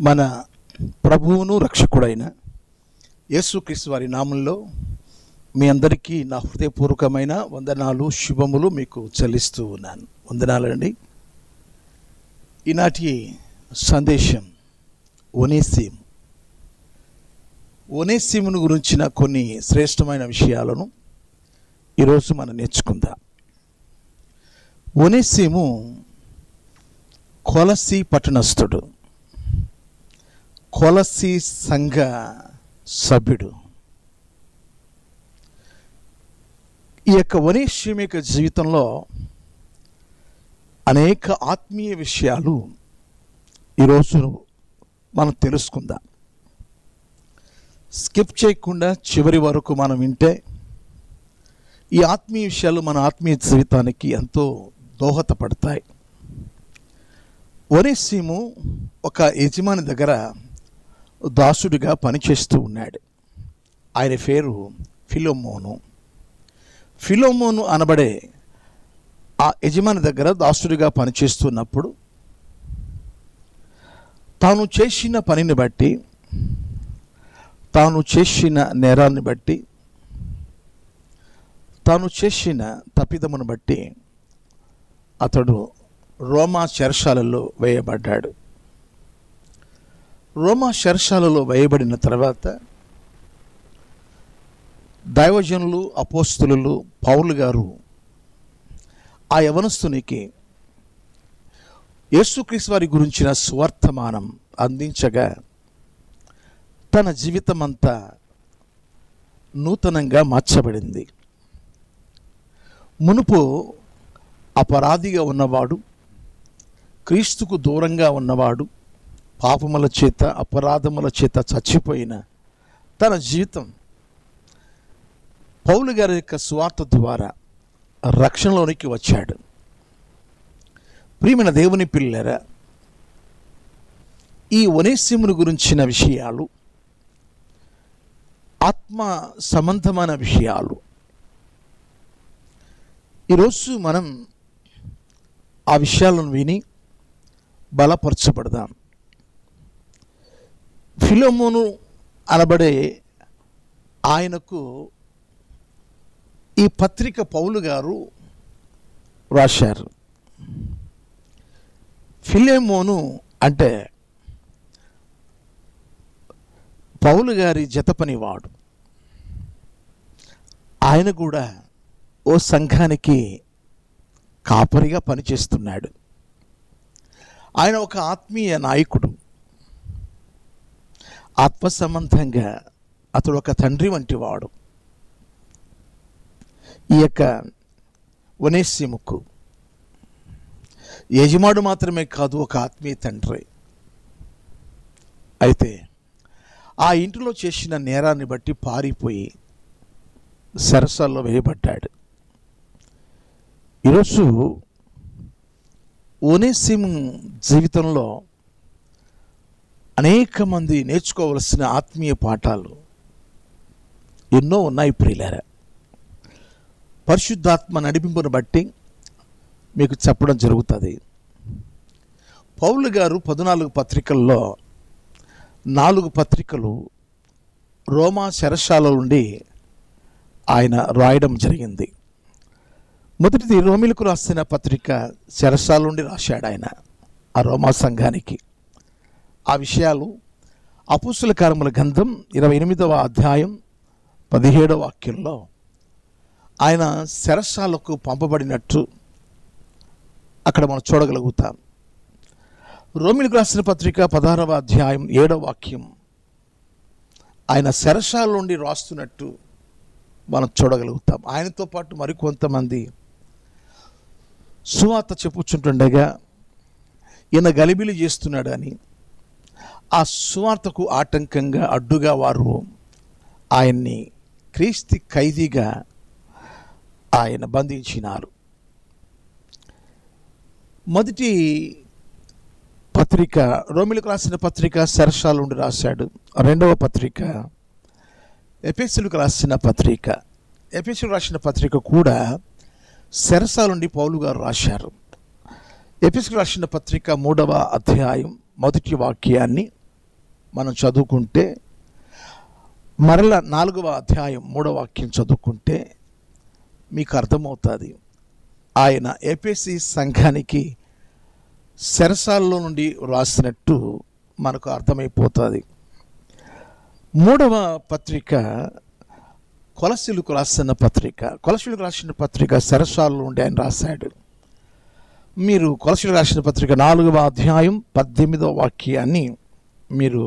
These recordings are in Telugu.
మన ప్రభువును రక్షకుడైన యేసుక్రీస్తు వారి నామంలో మీ అందరికీ నా హృదయపూర్వకమైన వందనాలు, శుభములు మీకు చెల్లిస్తూ ఉన్నాను. వందనాలండి. ఈనాటి సందేశం ఒనేసిమును గురించిన కొన్ని శ్రేష్టమైన విషయాలను ఈరోజు మనం నేర్చుకుందాం. ఒనేసిము కొలసి పట్టణస్థుడు, కొలసి సంఘ సభ్యుడు. ఈ యొక్క ఒనేసిము యొక్క జీవితంలో అనేక ఆత్మీయ విషయాలు ఈరోజు మనం తెలుసుకుందాం. స్కిప్ చేయకుండా చివరి వరకు మనం వింటే ఈ ఆత్మీయ విషయాలు మన ఆత్మీయ జీవితానికి ఎంతో దోహదపడతాయి. ఒనేసిము ఒక యజమాని దగ్గర దాసుడిగా పనిచేస్తూ ఉన్నాడు. ఆయన పేరు ఫిలోమోను అనబడే ఆ యజమాని దగ్గర దాసుడిగా పనిచేస్తున్నప్పుడు తాను చేసిన పనిని బట్టి, తాను చేసిన నేరాన్ని బట్టి, తాను చేసిన తప్పిదమును బట్టి అతడు రోమా చెరసాలలో వేయబడ్డాడు. రోమా చెరసాలలో వేయబడిన తర్వాత దైవజనులు, అపోస్తలులు, పౌలు గారు ఆ యవనస్తునికి యేసుక్రీస్తు వారి గురించిన సువర్తమానం అందించగా తన జీవితం అంతా నూతనంగా మార్చబడింది. మునుపు అపరాధిగా ఉన్నవాడు, క్రీస్తుకు దూరంగా ఉన్నవాడు, పాపముల చేత అపరాధముల చేత చచ్చిపోయిన తన జీవితం పౌలు గారి యొక్క సువార్త ద్వారా రక్షణలోనికి వచ్చాడు. ప్రియమైన దేవుని పిల్లరా, ఈ ఒనేసిమును గురించిన విషయాలు ఆత్మ సంబంధమైన విషయాలు. ఈరోజు మనం ఆ విషయాలను విని బలపరచబడదాం. ఫిలోమోను అనబడే ఆయనకు ఈ పత్రిక పౌలు గారు రాశారు. ఫిలోమోను అంటే పౌలు గారి జతపనివాడు. ఆయన కూడా ఓ సంఘానికి కాపరిగా పనిచేస్తున్నాడు. ఆయన ఒక ఆత్మీయ నాయకుడు. ఆత్మ సంబంధంగా అతడు ఒక తండ్రి వంటి వాడు. ఈ యొక్క ఒనేసిముకు యజమాడు మాత్రమే కాదు, ఒక ఆత్మీయ తండ్రి. అయితే ఆ ఇంటిలో చేసిన నేరాన్ని బట్టి పారిపోయి సరసాల్లో వేయబడ్డాడు. ఈరోజు ఒనేసిము జీవితంలో అనేక మంది నేర్చుకోవలసిన ఆత్మీయ పాఠాలు ఎన్నో ఉన్నాయి. ప్రియులారా, పరిశుద్ధాత్మ నడిపింపును బట్టి మీకు చెప్పడం జరుగుతుంది. పౌలు గారు 14 పత్రికల్లో 4 పత్రికలు రోమా చెరసాల నుండి ఆయన రాయడం జరిగింది. మొదటిది రోమిలకు రాసిన పత్రిక చెరసాల నుండి రాశాడు ఆయన ఆ రోమా సంఘానికి. ఆ విషయాలు అపోస్తల కార్యముల గ్రంథం 28వ అధ్యాయం 17వ వాక్యంలో ఆయన చెరసాలకు పంపబడినట్టు అక్కడ మనం చూడగలుగుతాం. రోమిలకు రాసిన పత్రిక 16వ అధ్యాయం 7వ వాక్యం ఆయన చెరసాల నుండి రాస్తున్నట్టు మనం చూడగలుగుతాం. ఆయనతో పాటు మరికొంతమంది సువార్త చెప్పుచుంటుండగా ఈయన గలిబిలి చేస్తున్నాడని ఆ సువార్తకు ఆటంకంగా అడ్డుగా వారు ఆయన్ని క్రీస్తు ఖైదీగా ఆయన బంధించినారు. మొదటి పత్రిక రోమిలకు రాసిన పత్రిక చెరసాల నుండి రాశాడు. రెండవ పత్రిక ఎఫెసీయులకు రాసిన పత్రిక కూడా చెరసాల నుండి పౌలు గారు రాశారు. ఎఫెసీయులకు రాసిన పత్రిక 3వ అధ్యాయం మొదటి వాక్యాన్ని మనం చదువుకుంటే, మరలా 4వ అధ్యాయం 3వ వాక్యం చదువుకుంటే మీకు అర్థమవుతుంది. ఆయన ఎఫెసీ సంఘానికి చెరసాలలో నుండి రాసినట్టు మనకు అర్థమైపోతుంది. 3వ పత్రిక కొలస్సీలకు రాసిన పత్రిక చెరసాలలో నుండి ఆయన రాశాడు. మీరు కొలస్సీలకు రాసిన పత్రిక 4వ అధ్యాయం 18వ వాక్యాన్ని మీరు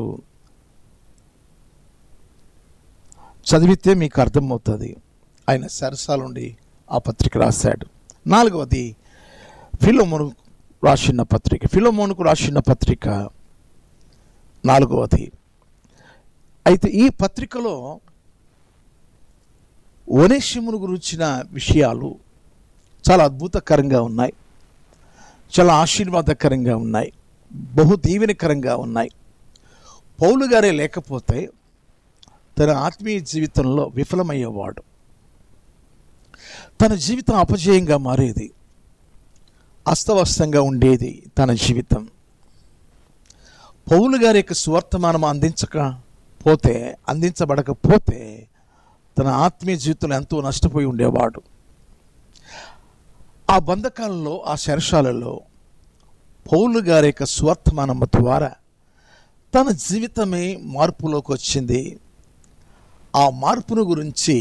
చదివితే మీకు అర్థమవుతుంది. ఆయన చెరసాల నుండి ఆ పత్రిక రాశాడు. 4వది ఫిలోమోనుకు రాసిన పత్రిక 4వది. అయితే ఈ పత్రికలో ఒనేసిమును గురించిన విషయాలు చాలా అద్భుతకరంగా ఉన్నాయి, చాలా ఆశీర్వాదకరంగా ఉన్నాయి, బహు దీవెనకరంగా ఉన్నాయి. పౌలు గారే లేకపోతే తన ఆత్మీయ జీవితంలో విఫలమయ్యేవాడు. తన జీవితం అపజయంగా మారేది, అస్తవ్యస్తంగా ఉండేది తన జీవితం. పౌలు గారి యొక్క సువర్తమానం అందించబడకపోతే తన ఆత్మీయ జీవితంలో ఎంతో నష్టపోయి ఉండేవాడు. ఆ బంధకాలలో, ఆ చెరసాలలో పౌలు గారి యొక్క సువర్తమానం ద్వారా తన జీవితమే మార్పులోకి వచ్చింది. ఆ మార్పును గురించి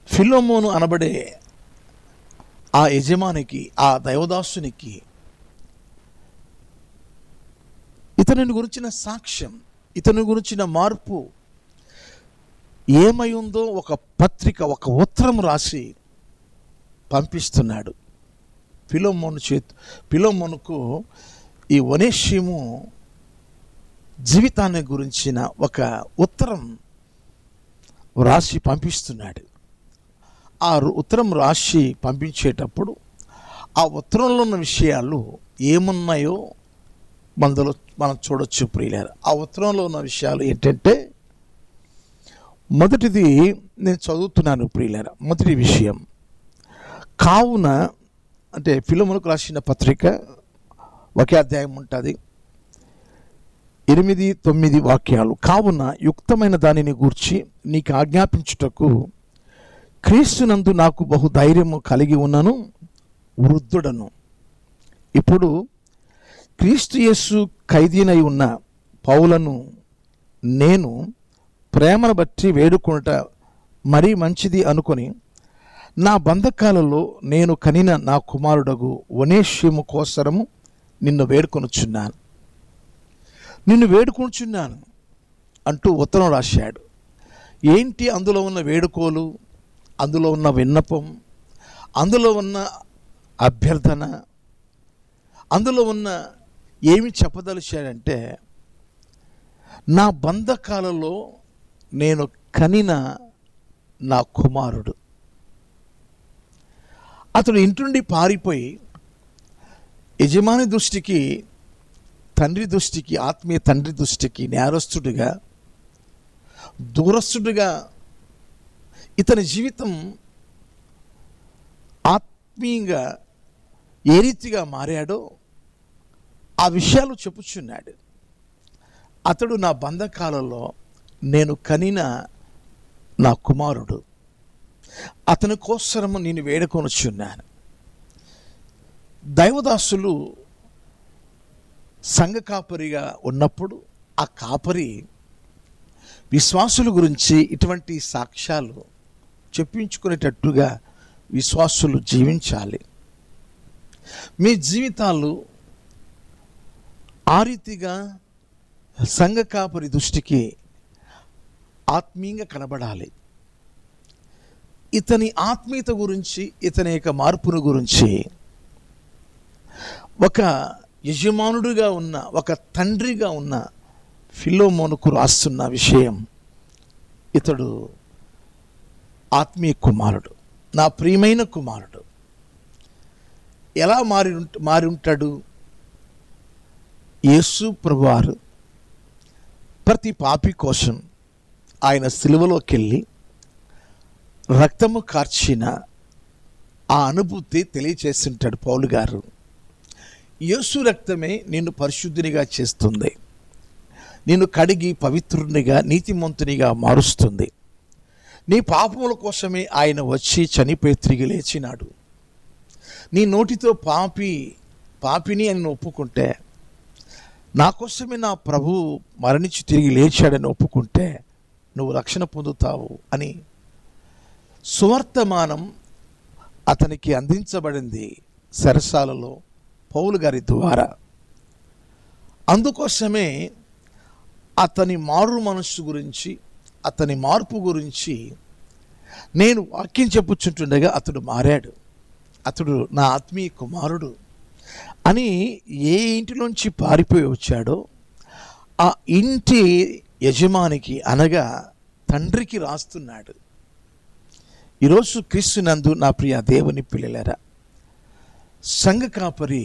ఫిలోమోను అనబడే ఆ యజమానికి, ఆ దైవదాసునికి ఇతని గురించిన సాక్ష్యం, ఇతని గురించిన మార్పు ఏమై ఉందో ఒక పత్రిక, ఒక ఉత్తరం రాసి పంపిస్తున్నాడు. ఫిలోమోనుకు ఈ ఒనేసిము జీవితాన్ని గురించిన ఒక ఉత్తరం రాసి పంపిస్తున్నాడు. ఆ ఉత్తరం రాసి పంపించేటప్పుడు ఆ ఉత్తరంలో ఉన్న విషయాలు ఏమున్నాయో మనం చూడొచ్చు ప్రియులారా. ఆ ఉత్తరంలో ఉన్న విషయాలు ఏంటంటే, మొదటిది నేను చదువుతున్నాను ప్రియులారా. మొదటి విషయం, కావున, అంటే ఫిలోమోనుకు రాసిన పత్రిక ఒకే అధ్యాయం ఉంటుంది, 8-9 వాక్యాలు. కావున యుక్తమైన దానిని గూర్చి నీకు ఆజ్ఞాపించుటకు క్రీస్తునందు నాకు బహు ధైర్యము కలిగి ఉన్నను, వృద్ధుడను. ఇప్పుడు క్రీస్తు యేసు ఖైదీనై ఉన్న పౌలను నేను ప్రేమను బట్టి వేడుకొనుట మరీ మంచిది అనుకొని నా బంధకాలలో నేను కనిన నా కుమారుడగు ఒనేసిము కోసరము నిన్ను వేడుకొనుచున్నాను అంటూ ఉత్తరం రాశాడు. ఏంటి అందులో ఉన్న వేడుకోలు, అందులో ఉన్న విన్నపం, అందులో ఉన్న అభ్యర్థన, అందులో ఉన్న ఏమి చెప్పదలిచాడంటే, నా బంధకాలలో నేను కనిన నా కుమారుడు. అతడు ఇంటి పారిపోయి యజమాని దృష్టికి, తండ్రి దృష్టికి, ఆత్మీయ తండ్రి దృష్టికి నేరస్తుడిగా, దూరస్తుడిగా ఇతని జీవితం ఆత్మీయంగా ఏ రీతిగా మారాడో ఆ విషయాలు చెప్పుచున్నాడు. అతడు నా బంధకాలలో నేను కనిన నా కుమారుడు, అతని కోసరము నేను వేడుకొనుచున్నాను. దైవదాసులు సంఘ కాపరిగా ఉన్నప్పుడు ఆ కాపరి విశ్వాసుల గురించి ఇటువంటి సాక్ష్యాలు చెప్పించుకునేటట్టుగా విశ్వాసులు జీవించాలి. మీ జీవితాలు ఆ రీతిగా సంఘ కాపరి దృష్టికి ఆత్మీయంగా కనబడాలి. ఇతని ఆత్మీయత గురించి, ఇతని యొక్క మార్పును గురించి ఒక యజమానుడిగా ఉన్న, ఒక తండ్రిగా ఉన్న ఫిలోమోనుకు రాస్తున్న విషయం, ఇతడు ఆత్మీయ కుమారుడు, నా ప్రియమైన కుమారుడు. ఎలా మారి ఉంటాడు? యేసు ప్రభువారు ప్రతి పాపి కోసం ఆయన సిలువలోకి వెళ్ళి రక్తము కార్చిన ఆ అనుభూతి తెలియచేస్తుంటాడు పౌలు గారు. యేసు రక్తమే నిన్ను పరిశుద్ధినిగా చేస్తుంది, నిన్ను కడిగి పవిత్రునిగా నీతిమంతునిగా మారుస్తుంది. నీ పాపముల కోసమే ఆయన వచ్చి చనిపోయి తిరిగి లేచినాడు. నీ నోటితో పాపిని అని ఒప్పుకుంటే, నా కోసమే నా ప్రభు మరణించి తిరిగి లేచాడని ఒప్పుకుంటే నువ్వు రక్షణ పొందుతావు అని సువర్తమానం అతనికి అందించబడింది చెరసాలలో పౌలు గారి ద్వారా. అందుకోసమే అతని మారు మనస్సు గురించి, అతని మార్పు గురించి నేను వాక్యం చెప్పుచుంటుండగా అతడు మారాడు, అతడు నా ఆత్మీయ కుమారుడు అని ఏ ఇంటిలోంచి పారిపోయి వచ్చాడో ఆ ఇంటి యజమానికి అనగా తండ్రికి రాస్తున్నాడు. ఈరోజు క్రీస్తునందు నా ప్రియ దేవుని పిల్లలారా, సంఘ కాపరి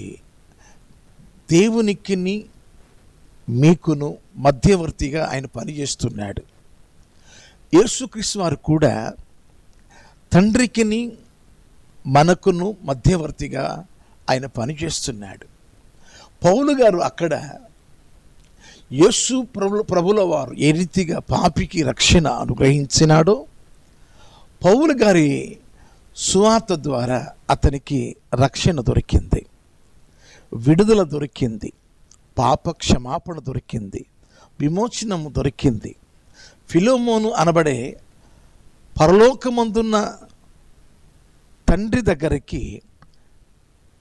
దేవునికి మీకును మధ్యవర్తిగా ఆయన పనిచేస్తున్నాడు. యేసుక్రీస్తు వారు కూడా తండ్రికిని మనకును మధ్యవర్తిగా ఆయన పనిచేస్తున్నాడు. పౌలు గారు అక్కడ యేసు ప్రభుల వారు ఏ రీతిగా పాపికి రక్షణ అనుగ్రహించినాడో, పౌలు గారి సువార్త ద్వారా అతనికి రక్షణ దొరికింది, విడుదల దొరికింది, పాప క్షమాపణ దొరికింది, విమోచనము దొరికింది. ఫిలోమోను అనబడే పరలోకమందున్న తండ్రి దగ్గరికి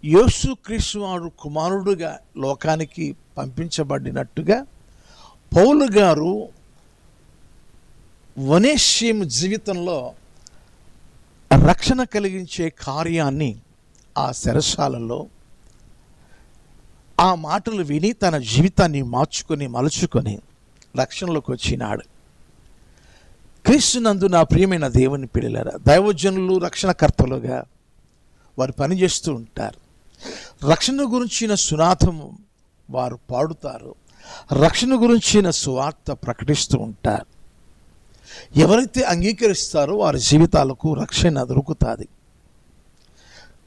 యేసుక్రీస్తు వారు కుమారుడుగా లోకానికి పంపించబడినట్టుగా పౌలు గారు వనేష్యం జీవితంలో రక్షణ కలిగించే కార్యాన్ని ఆ చెరసాలలో ఆ మాటలు విని తన జీవితాన్ని మలుచుకొని రక్షణలోకి వచ్చినాడు. క్రీస్తునందు నా ప్రియమైన దేవుని పిల్లలారా, దైవజనులు రక్షణకర్తలుగా వారు పనిచేస్తూ ఉంటారు. రక్షణ గురించిన సునాదము వారు పాడుతారు, రక్షణ గురించిన సువార్త ప్రకటిస్తూ ఉంటారు. ఎవరైతే అంగీకరిస్తారో వారి జీవితాలకు రక్షణ దొరుకుతుంది.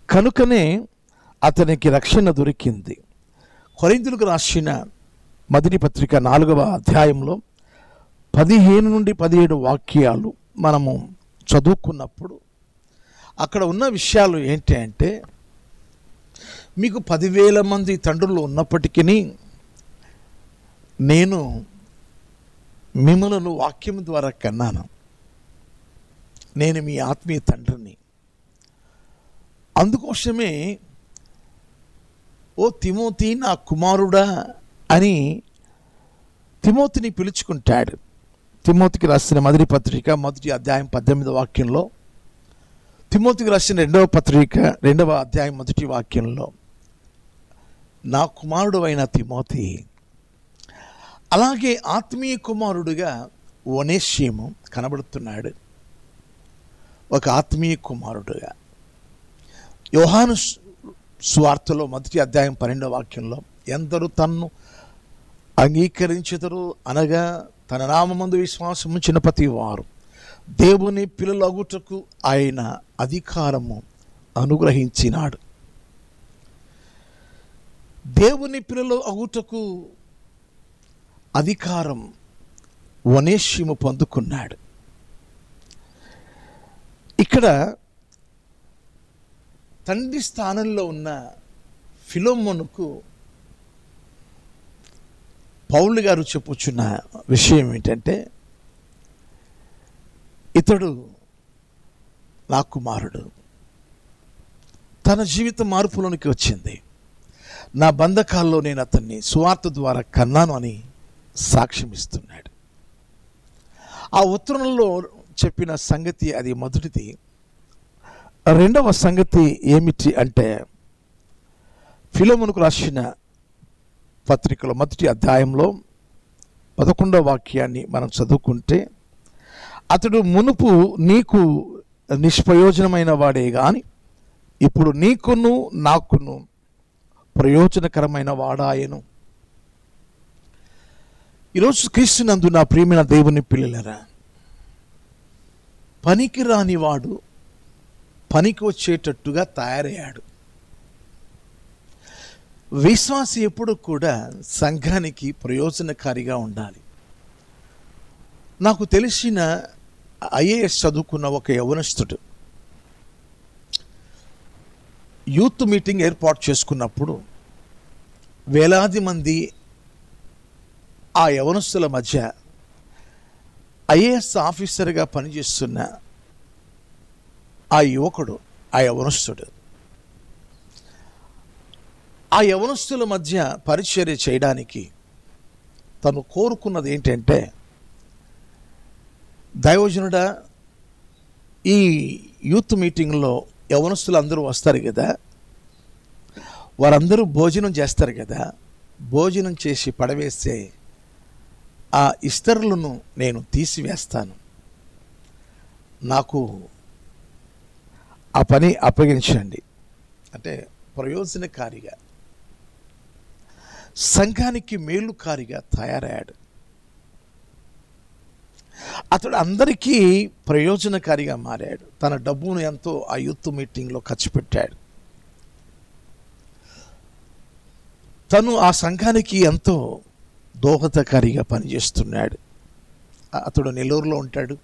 కనుకనే అతనికి రక్షణ దొరికింది. కొరింథీయులకు రాసిన మొదటి పత్రిక 4వ అధ్యాయంలో 15 నుండి 17 వాక్యాలు మనము చదువుకున్నప్పుడు అక్కడ ఉన్న విషయాలు ఏంటి అంటే, మీకు 10,000 మంది తండ్రులు ఉన్నప్పటికీ నేను మిమ్మలను వాక్యం ద్వారా కన్నాను, నేను మీ ఆత్మీయ తండ్రిని. అందుకోసమే ఓ తిమోతి నా కుమారుడా అని తిమోతిని పిలుచుకుంటాడు. తిమోతికి రాసిన మొదటి పత్రిక 1వ అధ్యాయం 18వ వాక్యంలో, తిమోతికి రాసిన 2వ పత్రిక 2వ అధ్యాయం 1వ వాక్యంలో నా కుమారుడు అయిన తిమోతి. అలాగే ఆత్మీయ కుమారుడుగా ఒనేషిము కనబడుతున్నాడు, ఒక ఆత్మీయ కుమారుడుగా. యోహాను సువార్తలో 1వ అధ్యాయం 12వ వాక్యంలో, ఎందరూ తన్ను అంగీకరించెదరు అనగా తన నామమందు విశ్వాసం ఉంచిన ప్రతి వారు దేవుని పిల్లలగుటకు ఆయన అధికారము అనుగ్రహించినాడు. దేవుని పిల్లలు అగుటకు అధికారం ఒనేషిము పొందుకున్నాడు. ఇక్కడ తండ్రి స్థానంలో ఉన్న ఫిలోమోనుకు పౌలు గారు చెప్పుచున్న విషయం ఏంటంటే, ఇతడు నా కుమారుడు, తన జీవిత మార్పులోనికి వచ్చింది, నా బంధకాల్లో నేను అతన్ని సువార్త ద్వారా కన్నాను అని సాక్ష్యం ఇస్తున్నాడు. ఆ ఉత్తరంలో చెప్పిన సంగతి అది మొదటిది. రెండవ సంగతి ఏమిటి అంటే, ఫిలోమోనుకు రాసిన పత్రికలో 1వ అధ్యాయంలో 11వ వాక్యాన్ని మనం చదువుకుంటే, అతడు మునుపు నీకు నిష్ప్రయోజనమైన వాడే గాని ఇప్పుడు నీకును నాకును ప్రయోజనకరమైన వాడాయను. ఈరోజు క్రీస్తునందు నా ప్రియమైన దేవుని పిల్లలరా, పనికి రానివాడు పనికి వచ్చేటట్టుగా తయారయ్యాడు. విశ్వాసి ఎప్పుడు కూడా సంఘానికి ప్రయోజనకారిగా ఉండాలి. నాకు తెలిసిన ఐఏఎస్ చదువుకున్న ఒక యవనస్తుడు యూత్ మీటింగ్ ఏర్పాటు చేసుకున్నప్పుడు వేలాది మంది ఆ యవనస్తుల మధ్య ఐఏఎస్ ఆఫీసర్గా పనిచేస్తున్న ఆ యువకుడు, ఆ యవనస్తుడు ఆ యవనస్తుల మధ్య పరిచర్య చేయడానికి తను కోరుకున్నది ఏంటంటే, దైవజనుడా, ఈ యూత్ మీటింగ్లో యవనస్తులు అందరూ వస్తారు కదా, వారందరూ భోజనం చేస్తారు కదా, భోజనం చేసి పడవేస్తే ఆ ఇస్తరులను నేను తీసివేస్తాను, నాకు ఆ పని అప్పగించండి అంటే ప్రయోజనకారిగా, సంఘానికి మేలుకారిగా తయారయ్యాడు. అతడు అందరికీ ప్రయోజనకారిగా మారాడు. తన డబ్బును ఎంతో ఆ యూత్ మీటింగ్లో ఖర్చు పెట్టాడు. తను ఆ సంఘానికి ఎంతో దోహదకారిగా పనిచేస్తున్నాడు. అతడు నెల్లూరులో ఉంటాడు.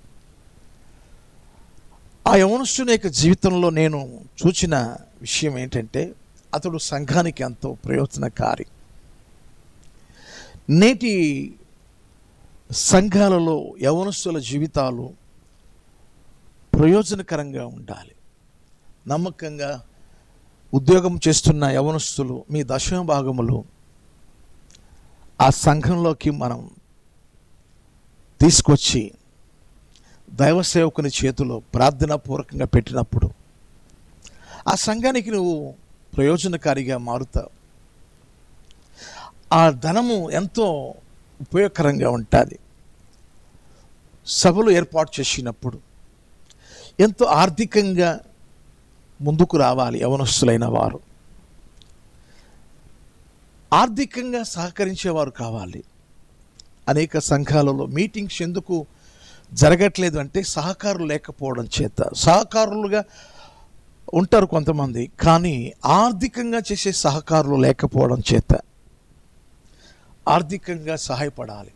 ఆ యవనస్తుని యొక్క జీవితంలో నేను చూసిన విషయం ఏంటంటే, అతడు సంఘానికి ఎంతో ప్రయోజనకారి. నేటి సంఘాలలో యవనస్తుల జీవితాలు ప్రయోజనకరంగా ఉండాలి. నమ్మకంగా ఉద్యోగం చేస్తున్న యవనస్తులు మీ దశమ భాగములు ఆ సంఘంలోకి మనం తీసుకొచ్చి దైవ సేవకుని చేతిలో ప్రార్థనాపూర్వకంగా పెట్టినప్పుడు ఆ సంఘానికి నువ్వు ప్రయోజనకారిగా మారుతావు. ఆ ధనము ఎంతో ఉపయోగకరంగా ఉంటుంది. సభలు ఏర్పాటు చేసినప్పుడు ఎంతో ఆర్థికంగా ముందుకు రావాలి. యవనస్తులైన వారు ఆర్థికంగా సహకరించేవారు కావాలి. అనేక సంఘాలలో మీటింగ్స్ ఎందుకు జరగట్లేదు అంటే సహకారులు లేకపోవడం చేత. సహకారులుగా ఉంటారు కొంతమంది, కానీ ఆర్థికంగా చేసే సహకారులు లేకపోవడం చేత ఆర్థికంగా సహాయపడాలి.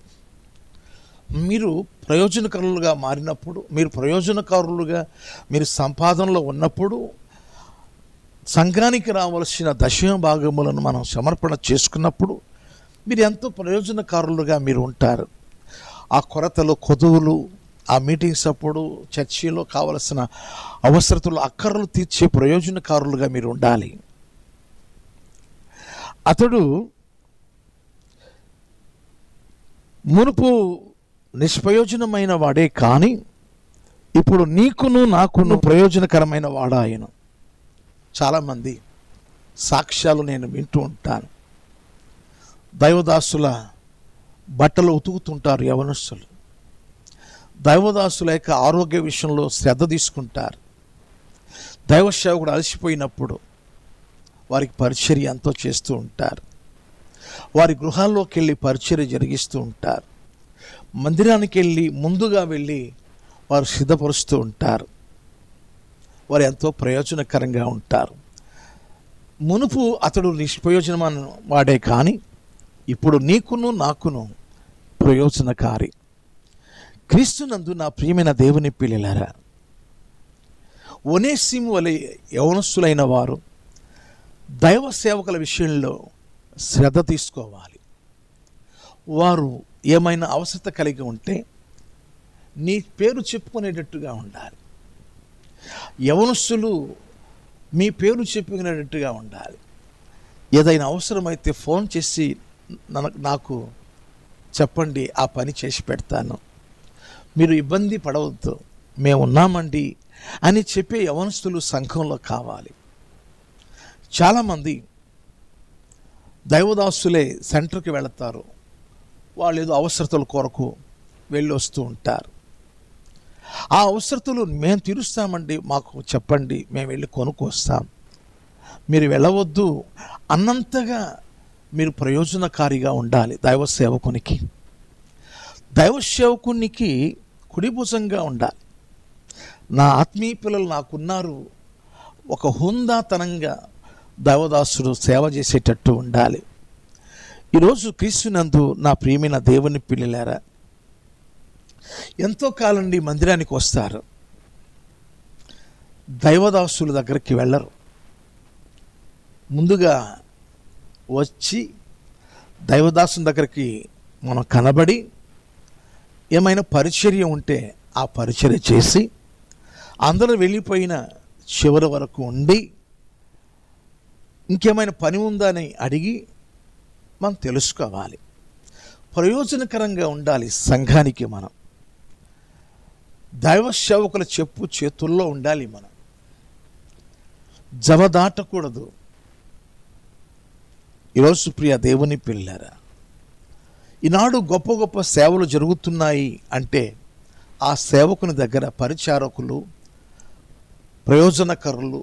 మీరు ప్రయోజనకారులుగా మారినప్పుడు, మీరు ప్రయోజనకారులుగా మీరు సంపాదనలో ఉన్నప్పుడు సంఘానికి రావాల్సిన దశమ భాగములను మనం సమర్పణ చేసుకున్నప్పుడు మీరు ఎంతో ప్రయోజనకారులుగా మీరు ఉంటారు. ఆ కొరతలు, కొదువులు, ఆ మీటింగ్స్ అప్పుడు చర్చిలో కావలసిన అవసరతలు, అక్కర్లు తీర్చే ప్రయోజనకారులుగా మీరు ఉండాలి. అతడు మునుపు నిష్ప్రయోజనమైన వాడే, కానీ ఇప్పుడు నీకును నాకును ప్రయోజనకరమైన వాడాయను. చాలామంది సాక్ష్యాలు నేను వింటూ ఉంటాను. దైవదాసుల బట్టలు ఉతుకుతుంటారు యవనస్తులు. దైవదాసుల యొక్క ఆరోగ్య విషయంలో శ్రద్ధ తీసుకుంటారు. దైవ సేవకుడు అలసిపోయినప్పుడు వారికి పరిచర్య ఎంతో చేస్తూ ఉంటారు. వారి గృహాల్లోకి వెళ్ళి పరిచర్య జరిగిస్తూ ఉంటారు. మందిరానికి వెళ్ళి ముందుగా వెళ్ళి వారు సిద్ధపరుస్తూ ఉంటారు. వారు ఎంతో ప్రయోజనకరంగా ఉంటారు. మునుపు అతడు నిష్ప్రయోజనమైన వాడే, కానీ ఇప్పుడు నీకును నాకును ప్రయోజనకారి. క్రీస్తునందు నా ప్రియమైన దేవుని పిల్లలారా, ఒనేసిము వలె యవనస్తులైన వారు దైవ సేవకుల విషయంలో శ్రద్ధ తీసుకోవాలి. వారు ఏమైనా అవసరత కలిగి ఉంటే నీ పేరు చెప్పుకునేటట్టుగా ఉండాలి. యవనస్తులు మీ పేరు చెప్పుకునేటట్టుగా ఉండాలి. ఏదైనా అవసరమైతే ఫోన్ చేసి నాకు చెప్పండి, ఆ పని చేసి పెడతాను, మీరు ఇబ్బంది పడవద్దు, మేము ఉన్నామండి అని చెప్పే యవనస్తులు సంఘంలో కావాలి. చాలామంది దైవదాసులే సెంటర్కి వెళతారు. వాళ్ళు ఏదో అవసరతల కొరకు వెళ్ళి వస్తూ ఉంటారు. ఆ అవసరతలు మేము తీరుస్తామండి, మాకు చెప్పండి, మేము వెళ్ళి కొనుక్కొస్తాం, మీరు వెళ్ళవద్దు అన్నంతగా మీరు ప్రయోజనకారిగా ఉండాలి. దైవ సేవకునికి, దైవ సేవకునికి కుడిభుజంగా ఉండాలి. నా ఆత్మీయ పిల్లలు నాకున్నారు, ఒక హుందాతనంగా దైవదాసుడు సేవ చేసేటట్టు ఉండాలి. ఈరోజు క్రీస్తునందు నా ప్రియమైన దేవుని పిల్లలారా, ఎంతో కాలం నుండి మందిరానికి వస్తారు, దైవదాసుల దగ్గరికి వెళ్ళరు. ముందుగా వచ్చి దైవదాసుని దగ్గరికి మనం కనబడి ఏమైనా పరిచర్య ఉంటే ఆ పరిచర్య చేసి అందరూ వెళ్ళిపోయిన చివరి వరకు ఉండి ఇంకేమైనా పని ఉందా అని అడిగి మనం తెలుసుకోవాలి. ప్రయోజనకరంగా ఉండాలి. సంఘానికి మనం దైవ సేవకుల చెప్పు చేతుల్లో ఉండాలి. మనం జవదాటకూడదు. ఈరోజు ప్రియ దేవుని పిల్లారా, ఈనాడు గొప్ప గొప్ప సేవలు జరుగుతున్నాయి అంటే ఆ సేవకుని దగ్గర పరిచారకులు, ప్రయోజనకరులు,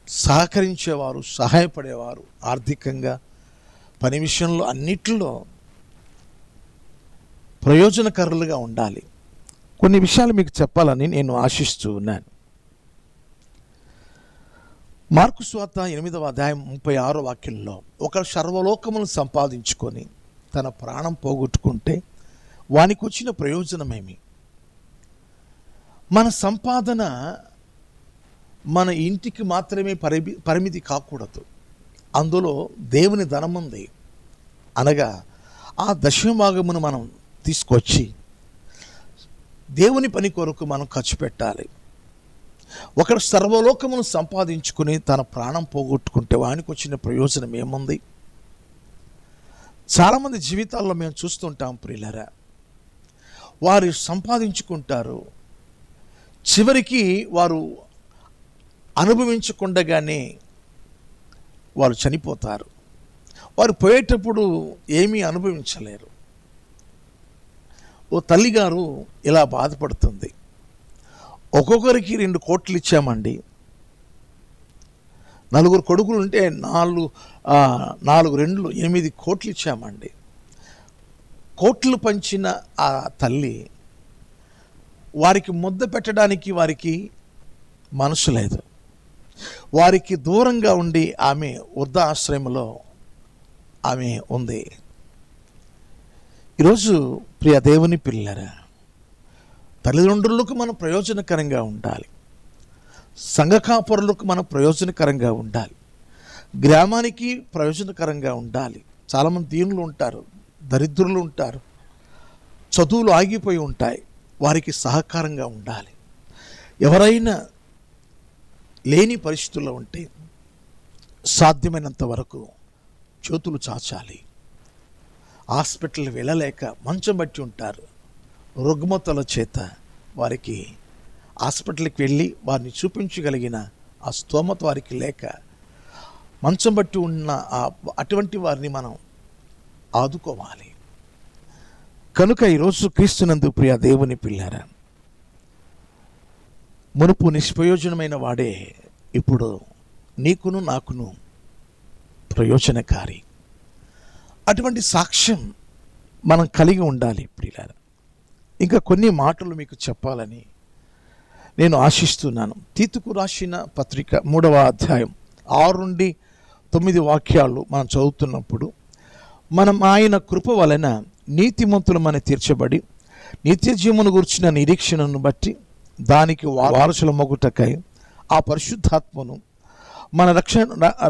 సహకరించేవారు, సహాయపడేవారు, ఆర్థికంగా పని విషయంలో అన్నిటిలో ప్రయోజనకరులుగా ఉండాలి. కొన్ని విషయాలు మీకు చెప్పాలని నేను ఆశిస్తూ ఉన్నాను. మార్కు సువార్త 8వ అధ్యాయం 36వ వాక్యంలో, ఒకరు సర్వలోకమును సంపాదించుకొని తన ప్రాణం పోగొట్టుకుంటే వానికి వచ్చిన ప్రయోజనమేమి? మన సంపాదన మన ఇంటికి మాత్రమే పరిమితి కాకూడదు. అందులో దేవుని ధనం ఉంది. అనగా ఆ దశమభాగమును మనం తీసుకొచ్చి దేవుని పని కొరకు మనం ఖర్చు పెట్టాలి. ఒకడు సర్వలోకమును సంపాదించుకుని తన ప్రాణం పోగొట్టుకుంటే వానికి వచ్చిన ప్రయోజనం ఏముంది? చాలామంది జీవితాల్లో మేము చూస్తుంటాం ప్రియులారా, వారు సంపాదించుకుంటారు, చివరికి వారు అనుభవించకుండగానే వారు చనిపోతారు. వారు పోయేటప్పుడు ఏమీ అనుభవించలేరు. ఓ తల్లిగారు ఇలా బాధపడుతుంది, ఒక్కొక్కరికి 2 కోట్లు ఇచ్చామండి, 4 కొడుకులు ఉంటే 4 రెండ్లు 8 కోట్లు ఇచ్చామండి. కోట్లు పంచిన ఆ తల్లి వారికి ముద్ద పెట్టడానికి వారికి మనసు లేదు. వారికి దూరంగా ఉండి ఆమె వృద్ధాశ్రమంలో ఆమె ఉంది. ఈరోజు ప్రియ దేవుని పిల్లరా, తల్లిదండ్రులకు మనం ప్రయోజనకరంగా ఉండాలి. సంఘ కాపురులకు మనం ప్రయోజనకరంగా ఉండాలి. గ్రామానికి ప్రయోజనకరంగా ఉండాలి. చాలామంది దీనులు ఉంటారు, దరిద్రులు ఉంటారు, చదువులు ఆగిపోయి ఉంటాయి, వారికి సహకారంగా ఉండాలి. ఎవరైనా లేని పరిస్థితుల్లో ఉంటే సాధ్యమైనంత వరకు చేతులు చాచాలి. హాస్పిటల్ వెళ్ళలేక మంచం బట్టి ఉంటారు, రుగ్మతల చేత వారికి హాస్పిటల్కి వెళ్ళి వారిని చూపించగలిగిన ఆ స్తోమత వారికి లేక మంచం బట్టి ఉన్న అటువంటి వారిని మనం ఆదుకోవాలి. కనుక ఈరోజు క్రీస్తునందు ప్రియ దేవుని పిల్లారా, మునుపు నిష్ప్రయోజనమైన వాడే ఇప్పుడు నీకును నాకును ప్రయోజనకారి. అటువంటి సాక్ష్యం మనం కలిగి ఉండాలి ప్రియులారా. ఇంకా కొన్ని మాటలు మీకు చెప్పాలని నేను ఆశిస్తున్నాను. తీతుకు రాసిన పత్రిక 3వ అధ్యాయం 6 నుండి 9 వాక్యాలు మనం చదువుతున్నప్పుడు, మనం ఆయన కృప వలన నీతిమంతులమని తీర్చబడి నిత్య జీవమును గురించిన నిరీక్షణను బట్టి దానికి వారసుల మొగుటకై ఆ పరిశుద్ధాత్మను మన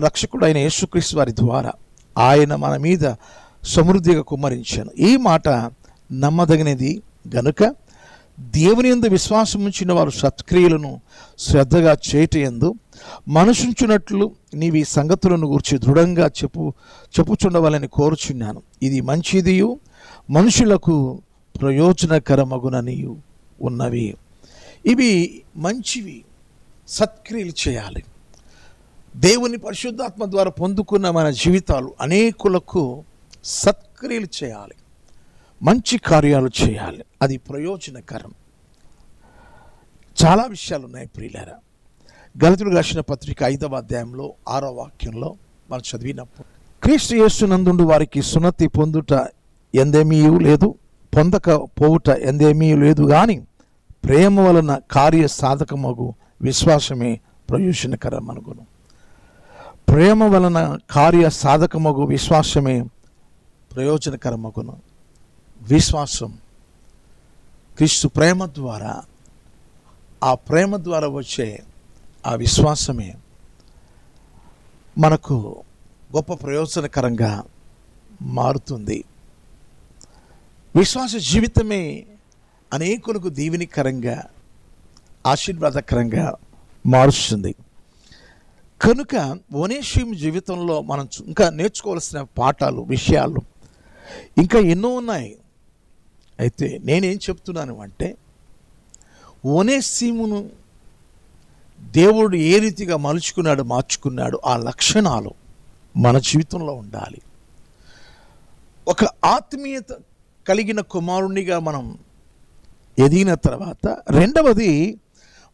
రక్షకుడైన యేసుక్రీస్తు వారి ద్వారా ఆయన మన మీద సమృద్ధిగా కుమ్మరించాను. ఈ మాట నమ్మదగినది గనుక దేవుని యందు విశ్వాసం ఉంచిన వారు సత్క్రియలను శ్రద్ధగా చేయటయందు మనసుంచున్నట్లు నీవు ఈ సంగతులను గురించి దృఢంగా చెప్పుచుండవాలని కోరుచున్నాను. ఇది మంచిదియు మనుషులకు ప్రయోజనకరమగుననియు ఉన్నవి. ఇవి మంచివి, సత్క్రియలు చేయాలి. దేవుని పరిశుద్ధాత్మ ద్వారా పొందుకున్న మన జీవితాలు అనేకులకు సత్క్రియలు చేయాలి, మంచి కార్యాలు చేయాలి. అది ప్రయోజనకరం. చాలా విషయాలు ఉన్నాయి ప్రియులారా. గలతీయులకు రాసిన పత్రిక 5వ అధ్యాయంలో 6వ వాక్యంలో మనం చదివినప్పుడు, క్రీస్తు యేసునందుండు వారికి సున్నతి పొందుట ఎందేమీ లేదు, పొందక పోవుట ఎందేమీ లేదు, కానీ ప్రేమ వలన కార్య సాధకమగు విశ్వాసమే ప్రయోజనకరం అనుగును. ప్రేమ వలన కార్య సాధకమగు విశ్వాసమే ప్రయోజనకరమగును. విశ్వాసం క్రీస్తు ప్రేమ ద్వారా, ఆ ప్రేమ ద్వారా వచ్చే ఆ విశ్వాసమే మనకు గొప్ప ప్రయోజనకరంగా మారుతుంది. విశ్వాస జీవితమే అనేకులకు దీవెనికరంగా, ఆశీర్వాదకరంగా మారుస్తుంది. కనుక ఒనేషిము జీవితంలో మనం ఇంకా నేర్చుకోవాల్సిన పాఠాలు, విషయాలు ఇంకా ఎన్నో ఉన్నాయి. అయితే నేనేం చెప్తున్నాను అంటే, ఒనేసిమును దేవుడు ఏ రీతిగా మార్చుకున్నాడు, ఆ లక్షణాలు మన జీవితంలో ఉండాలి. ఒక ఆత్మీయత కలిగిన కుమారునిగా మనం ఎదిగిన తర్వాత, రెండవది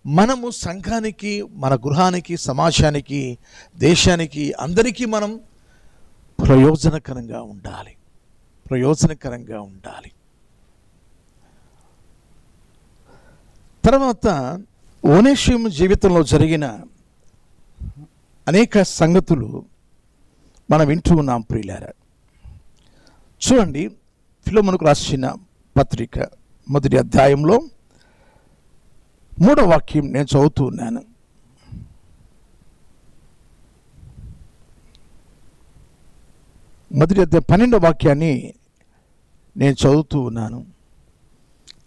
మనము సంఘానికి, మన గృహానికి, సమాజానికి, దేశానికి, అందరికీ మనం ప్రయోజనకరంగా ఉండాలి. తర్వాత ఒనేషిము జీవితంలో జరిగిన అనేక సంగతులు మనం వింటూ ఉన్నాం ప్రియులారా. చూడండి, ఫిలోమోనుకు రాసిన పత్రిక 1వ అధ్యాయంలో 3వ వాక్యం నేను చదువుతూ ఉన్నాను. మొదటి అధ్యాయం 12వ వాక్యాన్ని నేను చదువుతూ ఉన్నాను.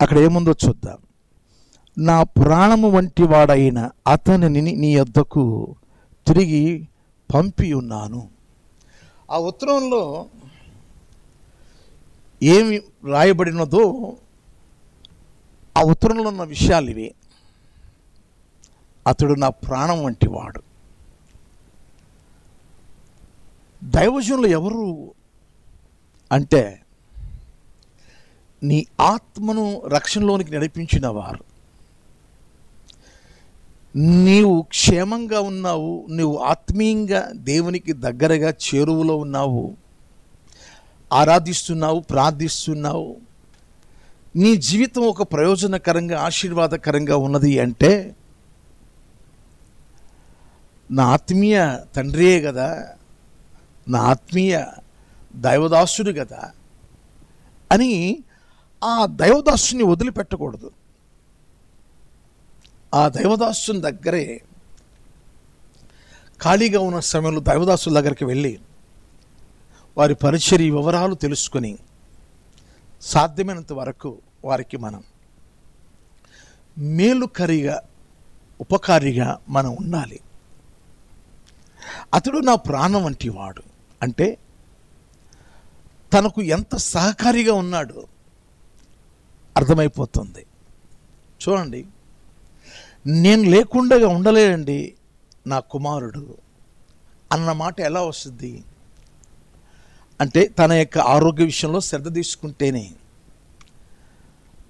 అక్కడ ఏముందో చూద్దాం. నా ప్రాణము వంటి వాడైన అతనిని నీ యొద్దకు తిరిగి పంపి ఉన్నాను. ఆ ఉత్తరంలో ఏమి రాయబడినదో, ఆ ఉత్తరంలో ఉన్న విషయాలు ఇవి. అతడు నా ప్రాణం వంటి వాడు. దైవజనులు ఎవరు అంటే, నీ ఆత్మను రక్షణలోనికి నడిపించిన వారు. నీవు క్షేమంగా ఉన్నావు, నీవు ఆత్మీయంగా దేవునికి దగ్గరగా చేరువలో ఉన్నావు, ఆరాధిస్తున్నావు, ప్రార్థిస్తున్నావు, నీ జీవితం ఒక ప్రయోజనకరంగా, ఆశీర్వాదకరంగా ఉన్నది అంటే, నా ఆత్మీయ తండ్రియే కదా, నా ఆత్మీయ దైవదాసుడు కదా అని ఆ దైవదాసుని వదిలిపెట్టకూడదు. ఆ దైవదాసుని దగ్గరే ఖాళీగా ఉన్న సమయంలో దైవదాసుల దగ్గరికి వెళ్ళి వారి పరిచర్య వివరాలు తెలుసుకొని సాధ్యమైనంత వరకు వారికి మనం మేలుకరిగా, ఉపకారిగా మనం ఉండాలి. అతడు నా ప్రాణం వంటి వాడు అంటే తనకు ఎంత సహకారిగా ఉన్నాడో అర్థమైపోతుంది. చూడండి, నేను లేకుండా ఉండలేనండి నా కుమారుడు అన్న మాట ఎలా వస్తుంది అంటే, తన యొక్క ఆరోగ్య విషయంలో శ్రద్ధ తీసుకుంటేనే.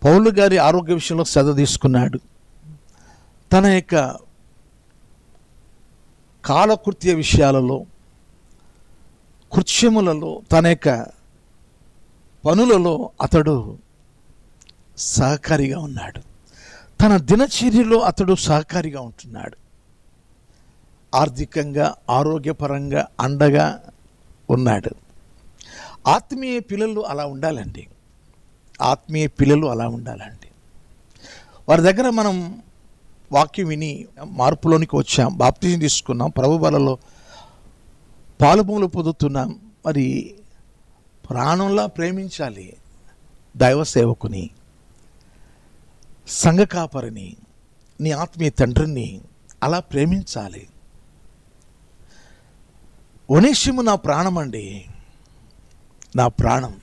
పౌలు గారి ఆరోగ్య విషయంలో శ్రద్ధ తీసుకున్నాడు. తన యొక్క కాలకృత్య విషయాలలో, కృత్యములలో, తన యొక్క పనులలో అతడు సహకారిగా ఉన్నాడు. తన దినచర్యలో అతడు సహకారిగా ఉంటున్నాడు. ఆర్థికంగా, ఆరోగ్యపరంగా అండగా ఉన్నాడు. ఆత్మీయ పిల్లలు అలా ఉండాలండి. వారి దగ్గర మనం వాక్యం విని మార్పులోనికి వచ్చాం, బాప్తిజం తీసుకున్నాం, ప్రభు బలలో పాలుమూలు పొందుతున్నాం. మరి ప్రాణంలా ప్రేమించాలి దైవ సేవకుని, సంఘ కాపరిని, నీ ఆత్మీయ తండ్రిని అలా ప్రేమించాలి. ఒనేషిము నా ప్రాణం అండి, నా ప్రాణం.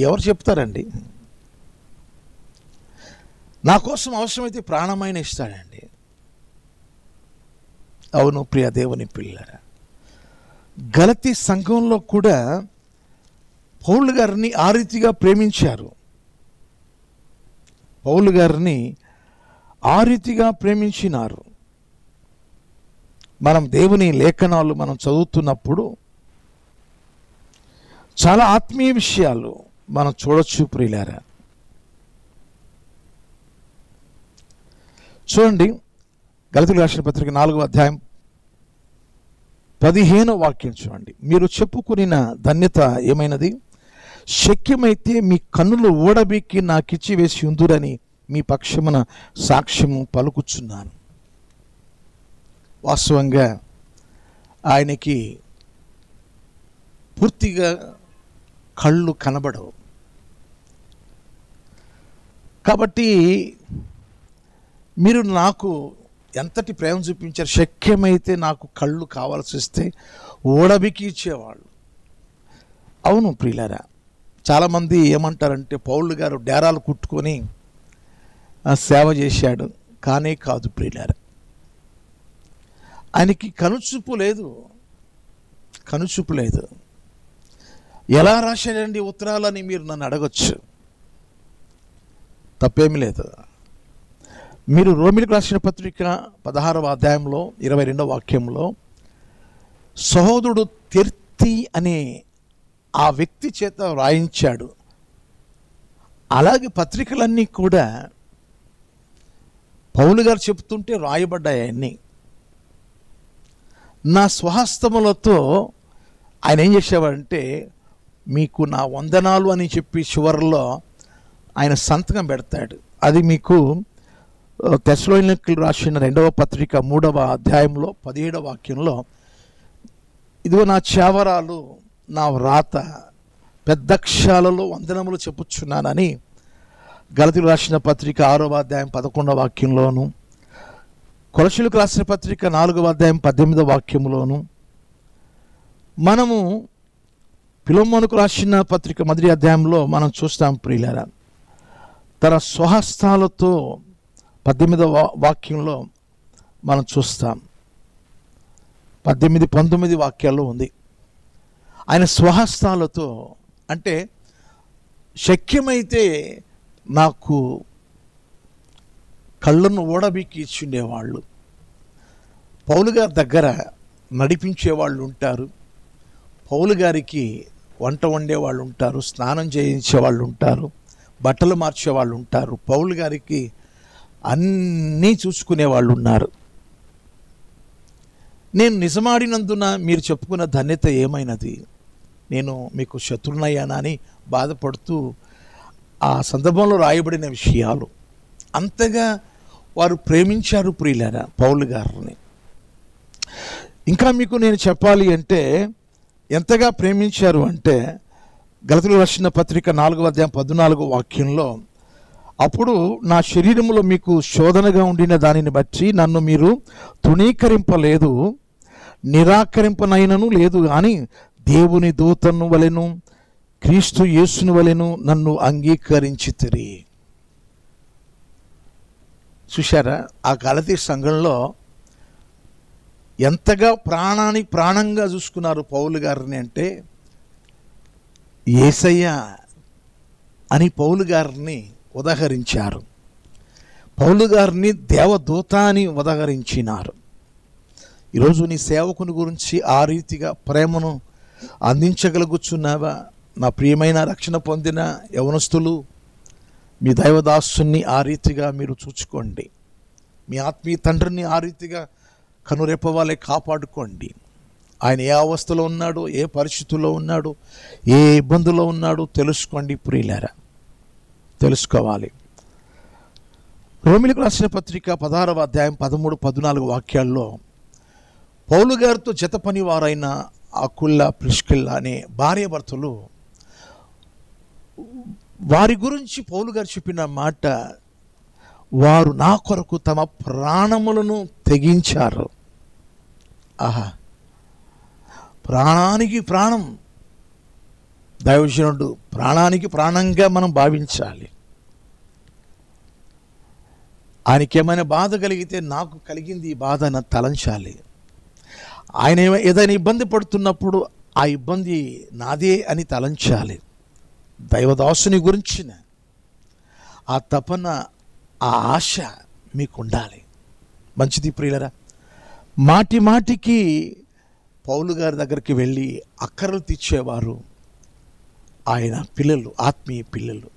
ఎవరు చెప్తారండి? నా కోసం అవసరమైతే ప్రాణమైన ఇస్తాడండి. అవును ప్రియ దేవుని పిల్లరా, గలతీ సంఘంలో కూడా పౌలు గారిని ఆ రీతిగా ప్రేమించారు. పౌలు గారిని ఆ రీతిగా ప్రేమించినారు. మనం దేవుని లేఖనాలు మనం చదువుతున్నప్పుడు చాలా ఆత్మీయ విషయాలు మనం చూడొచ్చు ప్రియులారా. చూడండి, గలతీయులకు రాసిన పత్రిక 4వ అధ్యాయం 15వ వాక్యం చూడండి. మీరు చెప్పుకునిన ధన్యత ఏమైనది? శక్యమైతే మీ కన్నులు ఊడబెక్కి నాకిచ్చి వేసి ఉందురని మీ పక్షమున సాక్ష్యము పలుకుచున్నాను. వాస్తవంగా ఆయనకి పూర్తిగా కళ్ళు కనబడవు. కాబట్టి మీరు నాకు ఎంతటి ప్రేమ చూపించారు. శక్యమైతే నాకు కళ్ళు కావాల్సి వస్తే ఓడబికి ఇచ్చేవాళ్ళు. అవును ప్రియులారా, చాలామంది ఏమంటారంటే పౌలు గారు డేరాలు కుట్టుకొని సేవ చేశాడు. కానే కాదు ప్రియులారా, ఆయనకి కనుచూపు లేదు. కనుచూపు లేదు. ఎలా రాశాడండి ఉత్తరాలని మీరు నన్ను అడగొచ్చు. తప్పేమీ లేదు. మీరు రోమిలకు రాసిన పత్రిక 16వ అధ్యాయంలో 22వ వాక్యంలో సహోదరుడు తెర్తి అనే ఆ వ్యక్తి చేత వ్రాయించాడు. అలాగే పత్రికలన్నీ కూడా పౌలు గారు చెప్తుంటే రాయబడ్డాయి. అన్నీ నా స్వహస్తములతో ఆయన ఏం చేసేవాడంటే, మీకు నా వందనాలు అని చెప్పి చివరిలో ఆయన సంతకం పెడతాడు. అది మీకు తెస్సలోనికీయులకు రాసిన 2వ పత్రిక 3వ అధ్యాయంలో 17వ వాక్యంలో, ఇదిగో నా చావరాలు నా వ్రాత పెద్దక్షరాలలో వందనములు చెప్పుచున్నానని గలతీయులకు రాసిన పత్రిక 6వ అధ్యాయం 11వ వాక్యంలోను, కొలసీయులకు రాసిన పత్రిక 4వ అధ్యాయం 18వ వాక్యంలోను, మనము ఫిలెమోనుకు రాసిన పత్రిక 1వ అధ్యాయంలో మనం చూస్తాం ప్రియులారా. తన స్వహస్తాలతో 18వ వాక్యంలో మనం చూస్తాం. 18, 19 వాక్యాల్లో ఉంది. ఆయన స్వహస్తాలతో అంటే శక్యమైతే నాకు కళ్ళను ఓడబీకి ఇచ్చిండేవాళ్ళు. పౌలు గారి దగ్గర నడిపించేవాళ్ళు ఉంటారు. పౌలు గారికి వంట వండేవాళ్ళు ఉంటారు, స్నానం చేయించేవాళ్ళు ఉంటారు, బట్టలు మార్చేవాళ్ళు ఉంటారు. పౌలు గారికి అన్నీ చూసుకునేవాళ్ళు ఉన్నారు. నేను నిజమాడినందున మీరు చెప్పుకున్న ధన్యత ఏమైనది? నేను మీకు శత్రునయ్యానా అని బాధపడుతూ ఆ సందర్భంలో రాయబడిన విషయాలు. అంతగా వారు ప్రేమించారు ప్రియులారా పౌలు గారిని. ఇంకా మీకు నేను చెప్పాలి అంటే ఎంతగా ప్రేమించారు అంటే, గలతీయులకు రాసిన పత్రిక 4వ అధ్యాయం 14వ వాక్యంలో, అప్పుడు నా శరీరంలో మీకు శోధనగా ఉండిన దానిని బట్టి నన్ను మీరు తృణీకరింపలేదు, నిరాకరింపనైనను లేదు, కానీ దేవుని దూతను వలెను క్రీస్తు యేసుని వలెను నన్ను అంగీకరించితిరి. చూశారా, ఆ గలతీ సంఘంలో ఎంతగా ప్రాణంగా చూసుకున్నారు పౌలు గారిని అంటే, యేసయ్య అని పౌలు గారిని ఉదహరించారు. పౌలు గారిని దేవదూత అని ఉదహరించినారు. ఈరోజు నీ సేవకుని గురించి ఆ రీతిగా ప్రేమను అందించగలుగుచున్నావా? నా ప్రియమైన రక్షణ పొందిన యవనస్తులు, మీ దైవదాసుని ఆ రీతిగా మీరు చూచుకోండి. మీ ఆత్మీయ తండ్రిని ఆ రీతిగా కనురెప్పవాలే కాపాడుకోండి. ఆయన ఏ అవస్థలో ఉన్నాడు, ఏ పరిస్థితుల్లో ఉన్నాడు, ఏ ఇబ్బందులో ఉన్నాడు తెలుసుకోండి ప్రియులారా, తెలుసుకోవాలి. రోమిలకు రాసిన పత్రిక 16వ అధ్యాయం 13, 14 వాక్యాల్లో పౌలు గారితో జత పని వారైన అకుల్లా, ప్రిస్కిల్లా అనే భార్యాభర్తలు, వారి గురించి పౌలు గారు చెప్పిన మాట, వారు నా కొరకు తమ ప్రాణములను తెగించారు. ఆహా, ప్రాణానికి ప్రాణం. దైవజనుడు ప్రాణానికి ప్రాణంగా మనం భావించాలి. ఆయనకి ఏమైనా బాధ కలిగితే నాకు కలిగింది ఈ బాధ అని తలంచాలి. ఆయన ఏదైనా ఇబ్బంది పడుతున్నప్పుడు ఆ ఇబ్బంది నాదే అని తలంచాలి. దైవదాసుని గురించిన ఆ తపన, ఆ ఆశ మీకు ఉండాలి. మంచిది ప్రియులరా. మాటి మాటికి పౌలు గారి దగ్గరికి వెళ్ళి అక్కరలు తీర్చేవారు ఆయన పిల్లలు, ఆత్మీయ పిల్లలు.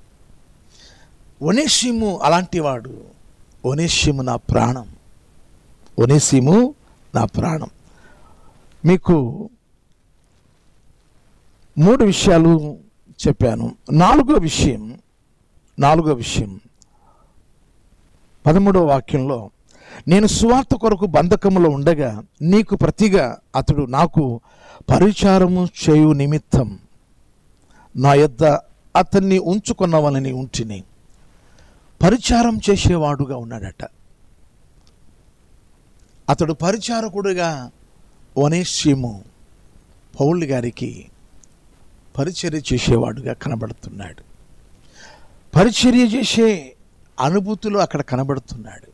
ఒనేసిము అలాంటి వాడు. ఒనేసిము నా ప్రాణం, ఒనేసిము నా ప్రాణం. మీకు 3 విషయాలు చెప్పాను. నాలుగో విషయం 13వ వాక్యంలో, నేను సువార్త కొరకు బంధకములో ఉండగా నీకు ప్రతిగా అతడు నాకు పరిచారము చేయు నిమిత్తం నా యొద్ద అతన్ని ఉంచుకున్నవలని ఉంటిని. పరిచారం చేసేవాడుగా ఉన్నాడట. అతడు పరిచారకుడుగా ఒనేసిము పౌలు గారికి పరిచర్య చేసేవాడుగా కనబడుతున్నాడు. పరిచర్య చేసే అనుభూతులు అక్కడ కనబడుతున్నాడు.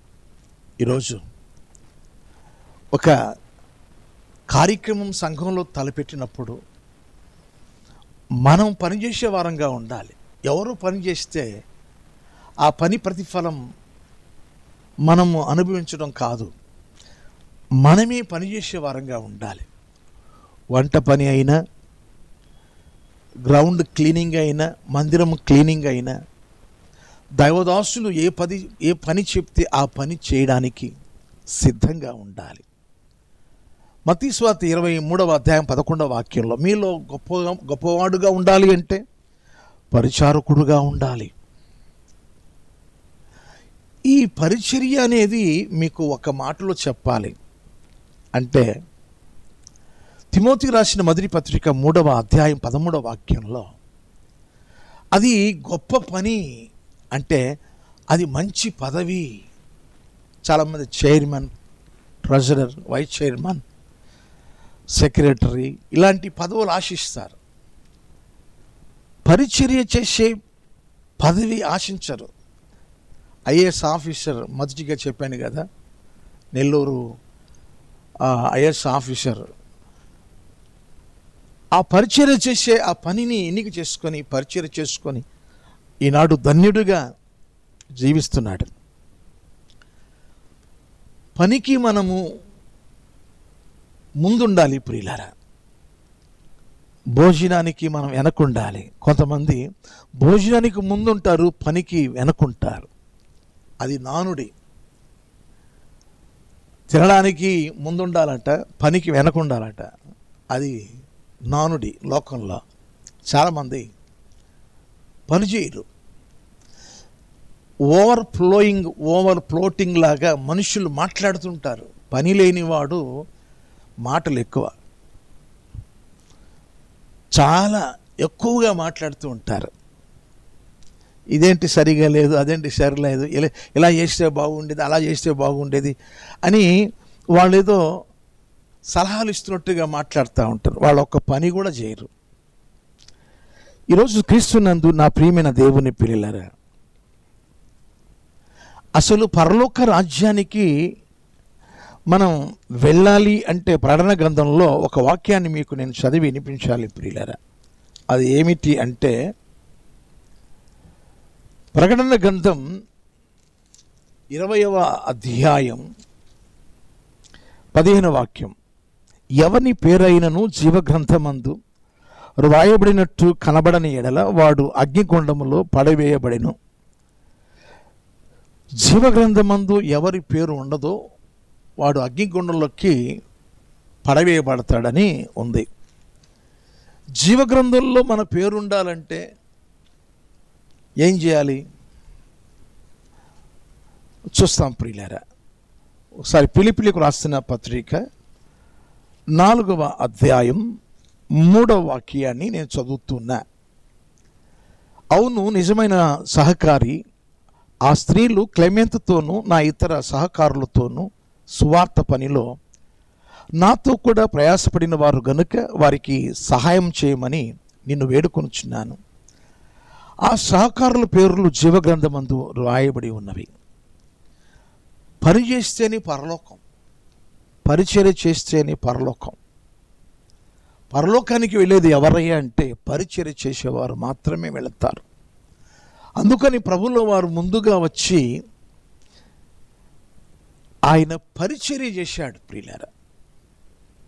ఈరోజు ఒక కార్యక్రమం సంఘంలో తలపెట్టినప్పుడు మనం పనిచేసే వారంగా ఉండాలి. ఎవరు పని చేస్తే ఆ పని ప్రతిఫలం మనము అనుభవించడం కాదు, మనమే పనిచేసే వారంగా ఉండాలి. వంట పని అయినా, గ్రౌండ్ క్లీనింగ్ అయినా, మందిరం క్లీనింగ్ అయినా, దైవదాసులు ఏ పని చెప్తే ఆ పని చేయడానికి సిద్ధంగా ఉండాలి. మత్తయి సువార్త 23వ అధ్యాయం 11వ వాక్యంలో, మీలో గొప్పవాడుగా ఉండాలి అంటే పరిచారకుడుగా ఉండాలి. ఈ పరిచర్య అనేది మీకు ఒక మాటలో చెప్పాలి అంటే, తిమోతికి రాసిన మొదటి పత్రిక 3వ అధ్యాయం 13వ వాక్యంలో, అది గొప్ప పని అంటే అది మంచి పదవి. చాలామంది chairman, treasurer, vice chairman, secretary ఇలాంటి పదవులు ఆశిస్తారు. పరిచర్య చేసే పదవి ఆశించరు. ఐఏఎస్ ఆఫీసర్ మొదటిగా చెప్పాను కదా, నెల్లూరు ఐఏఎస్ ఆఫీసర్ ఆ పరిచర్య చేసే ఆ పనిని ఎన్నిక చేసుకొని పరిచర్య చేసుకొని ఈనాడు ధన్యుడిగా జీవిస్తున్నాడు. పనికి మనము ముందుండాలి ప్రియులారా. భోజనానికి మనం వెనకుండాలి. కొంతమంది భోజనానికి ముందుంటారు, పనికి వెనకుంటారు. అది నానుడి. తినడానికి ముందుండాలట, పనికి వెనకుండాలట. అది నానుడి. లోకంలో చాలామంది పనిచేయరు. ఓవర్ ఫ్లోటింగ్ లాగా మనుషులు మాట్లాడుతుంటారు. పని లేనివాడు మాటలు ఎక్కువ, చాలా ఎక్కువగా మాట్లాడుతూ ఉంటారు. ఇదేంటి సరిగా లేదు, అదేంటి సరిలేదు, ఇలా చేస్తే బాగుండేది, అలా చేస్తే బాగుండేది అని వాళ్ళు ఏదో సలహాలు ఇస్తున్నట్టుగా మాట్లాడుతూ ఉంటారు. వాళ్ళు ఒక్క పని కూడా చేయరు. ఈరోజు క్రీస్తునందు నా ప్రియమైన దేవుని పిల్లలారా, అసలు పరలోక రాజ్యానికి మనం వెళ్ళాలి అంటే ప్రకటన గ్రంథంలో ఒక వాక్యాన్ని మీకు నేను చదివి వినిపించాలి ప్రియులారా. అది ఏమిటి అంటే, ప్రకటన గ్రంథం 20వ అధ్యాయం 15వ వాక్యం, ఎవని పేరైనను జీవగ్రంథమందు రాయబడినట్టు కనబడని ఎడల వాడు అగ్నిగుండములో పడవేయబడెను. జీవగ్రంథమందు ఎవరి పేరు ఉండదో వాడు అగ్నిగుండంలోకి పడవేయబడతాడని ఉంది. జీవగ్రంథంలో మన పేరు ఉండాలంటే ఏం చేయాలి చూస్తాం ప్రియులారా. ఒకసారి ఫిలిప్పీయులకు రాసిన పత్రిక 4వ అధ్యాయం 3వ వాక్యాన్ని నేను చదువుతున్నా. అవును, నిజమైన సహకారి ఆ స్త్రీలు క్లెమెంతుతోనూ నా ఇతర సహకారులతోనూ సువార్త పనిలో నాతో కూడా ప్రయాసపడిన వారు గనుక వారికి సహాయం చేయమని నిన్ను వేడుకొనుచున్నాను. ఆ సహకారుల పేర్లు జీవగ్రంథమందు రాయబడి ఉన్నవి. పని చేస్తేనే పరలోకం, పరిచర్య చేస్తేనే పరలోకం. పరలోకానికి వెళ్ళేది ఎవరయ్యా అంటే పరిచర్య చేసేవారు మాత్రమే వెళతారు. అందుకని ప్రభువుల వారు ముందుగా వచ్చి ఆయన పరిచర్య చేశాడు ప్రియులారా.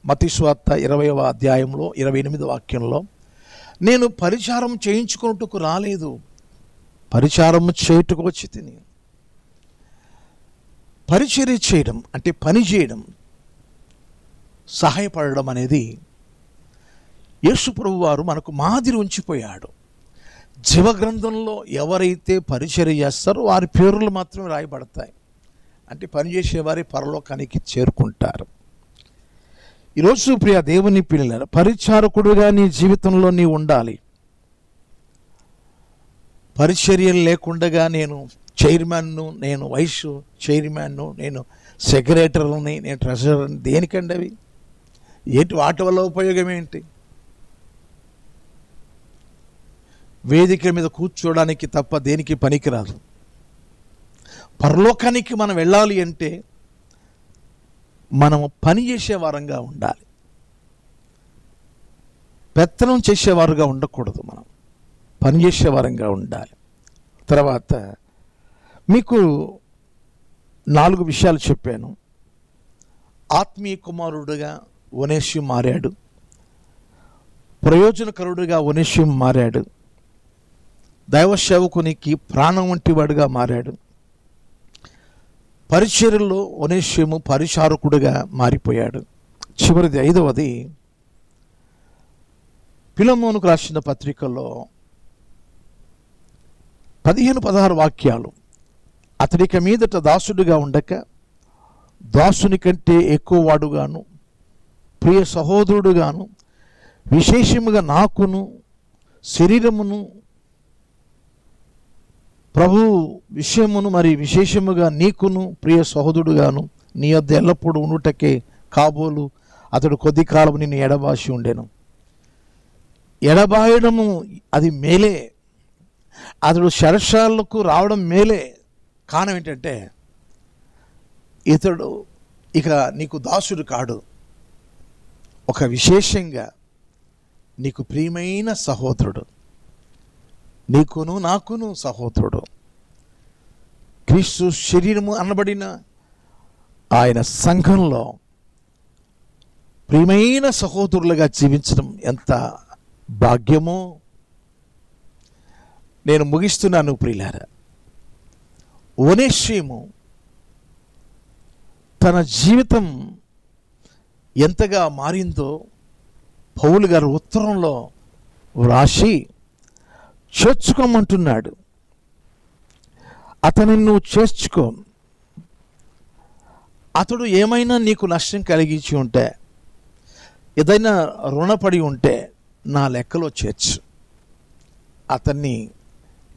మత్తయి సువార్త 20వ అధ్యాయంలో 28వ వాక్యంలో, నేను పరిచారం చేయించుకున్నట్టుకు రాలేదు, పరిచారం చేయుటకు వచ్చి తిని. పరిచర్య చేయడం అంటే పని చేయడం, సహాయపడడం అనేది యేసు ప్రభువు వారు మనకు మాదిరి ఉంచిపోయాడు. జీవగ్రంథంలో ఎవరైతే పరిచర్య చేస్తారో వారి పేర్లు మాత్రమే రాయబడతాయి. అంటే పనిచేసేవారి పరలోకానికి చేరుకుంటారు. ఈరోజు ప్రియ దేవుని పిల్లల పరిచారకుడుగా నీ జీవితంలో నీ ఉండాలి. పరిచర్యలు లేకుండా నేను చైర్మన్ను, నేను వైస్ చైర్మన్ను, నేను సెక్రటరీని, నేను ట్రెజరర్ని, దేనికండి అవి? ఏంటి వాటి వల్ల ఉపయోగం ఏంటి? వేదిక మీద కూర్చోడానికి తప్ప దేనికి పనికిరాదు. పరలోకానికి మనం వెళ్ళాలి అంటే మనము పని చేసేవారంగా ఉండాలి. పెత్తనం చేసేవారుగా ఉండకూడదు. మనం పని చేసేవారంగా ఉండాలి. తర్వాత మీకు 4 విషయాలు చెప్పాను. ఆత్మీయ కుమారుడుగా ఒనేసిము మారాడు, ప్రయోజనకరుడుగా ఒనేసిము మారాడు, దైవ సేవకునికి ప్రాణం వంటి వాడుగా మారాడు, పరిచర్యలో ఒనేసిము పరిచారకుడుగా మారిపోయాడు. చివరిది 5వది ఫిలెమోనుకు రాసిన పత్రికలో 15-16 వాక్యాలు. అతడిక మీదట దాసుడిగా ఉండక దాసుని కంటే ఎక్కువ వాడుగాను, ప్రియ సహోదరుడుగాను, విశేషముగా నాకును శరీరమును ప్రభు విషయమును మరి విశేషముగా నీకును ప్రియ సహోదరుడుగాను నీ వద్ద ఎల్లప్పుడూ ఉండుటకే కాబోలు అతడు కొద్ది కాలం నిన్ను ఎడబాసి ఉండెను. ఎడబాయడము అది మేలే, అతడు శరశాలకు రావడం మేలే. కారణం ఏంటంటే ఇతడు ఇక నీకు దాసుడు కాడు, ఒక విశేషంగా నీకు ప్రియమైన సహోదరుడు, నీకును నాకును సహోదరుడు. క్రీస్తు శరీరము అనబడిన ఆయన సంఘంలో ప్రియమైన సహోదరులుగా జీవించడం ఎంత భాగ్యమో. నేను ముగిస్తున్నాను ప్రియులారా. ఒనేసిము తన జీవితం ఎంతగా మారిందో పౌలు గారు ఉత్తరంలో వ్రాసి చేర్చుకోమంటున్నాడు. అతనిని నువ్వు చేర్చుకో. అతడు ఏమైనా నీకు నష్టం కలిగించి ఉంటే, ఏదైనా రుణపడి ఉంటే నా లెక్కలో చేర్చు. అతన్ని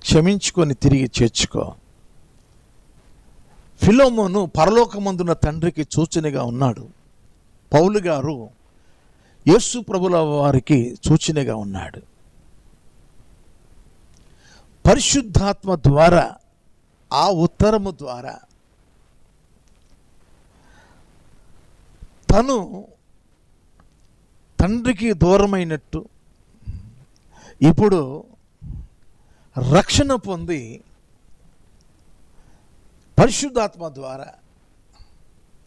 క్షమించుకొని తిరిగి చేర్చుకో. ఫిలెమోను పరలోకమందున్న తండ్రికి సూచనగా ఉన్నాడు. పౌలు గారు యేసు ప్రభుల వారికి సూచనగా ఉన్నాడు. పరిశుద్ధాత్మ ద్వారా ఆ ఉత్తరము ద్వారా తను తండ్రికి దూరమైనట్టు ఇప్పుడు రక్షణ పొంది పరిశుద్ధాత్మ ద్వారా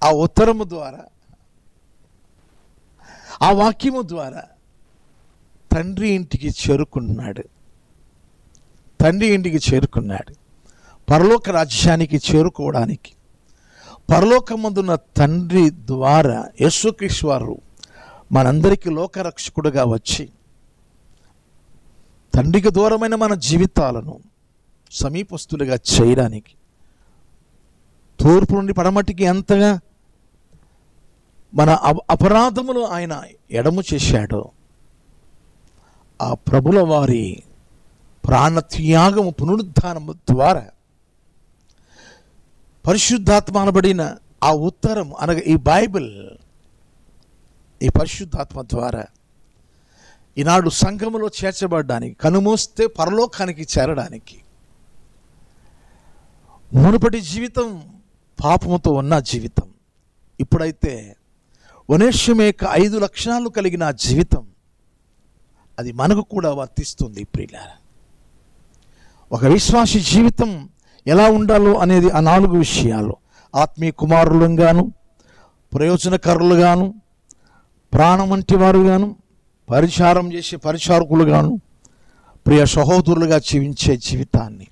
ఆ ఉత్తరము ద్వారా ఆ వాక్యము ద్వారా తండ్రి ఇంటికి చేరుకున్నాడు. తండ్రి ఇంటికి చేరుకున్నాడు. పరలోక రాజ్యానికి చేరుకోవడానికి పరలోకమందున్న తండ్రి ద్వారా యేసుక్రీస్తు వారు మనందరికీ లోకరక్షకుడుగా వచ్చి తండ్రికి దూరమైన మన జీవితాలను సమీపస్తులుగా చేయడానికి తూర్పు నుండి పడమటికి ఎంతగా మన అపరాధములు ఆయన ఎడము చేశాడో ఆ ప్రభుల వారి ప్రాణత్యాగము పునరుద్ధానము ద్వారా పరిశుద్ధాత్మ అనబడిన ఆ ఉత్తరం అనగా ఈ బైబిల్, ఈ పరిశుద్ధాత్మ ద్వారా ఈనాడు సంఘములో చేర్చబడడానికి, కనుమూస్తే పరలోకానికి చేరడానికి, మునుపటి జీవితం పాపముతో ఉన్న జీవితం ఇప్పుడైతే ఒనేసిము యొక్క 5 లక్షణాలు కలిగిన జీవితం అది మనకు కూడా వర్తిస్తుంది. ప్రియులారా, ఒక విశ్వాసి జీవితం ఎలా ఉండాలో అనేది ఆ 4 విషయాలు. ఆత్మీయ కుమారులుగాను, ప్రయోజనకరులుగాను, ప్రాణం వంటి వారుగాను, పరిచారం చేసే పరిచారకులుగాను, ప్రియ సహోదరులుగా జీవించే జీవితాన్ని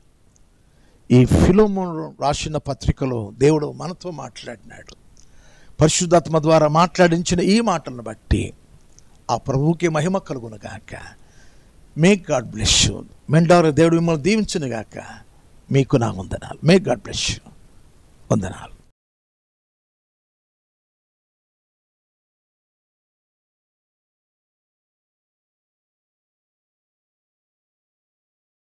ఈ ఫిలెమోను రాసిన పత్రికలో దేవుడు మనతో మాట్లాడినాడు. పరిశుద్ధాత్మ ద్వారా మాట్లాడించిన ఈ మాటలను బట్టి ఆ ప్రభువుకి మహిమ కలుగును గాక. May God bless you. మెండారు దేవుడు మిమ్మల్ని దీవించును గాక. మీకు నా వందనాలు. May God bless you. వందనాలు.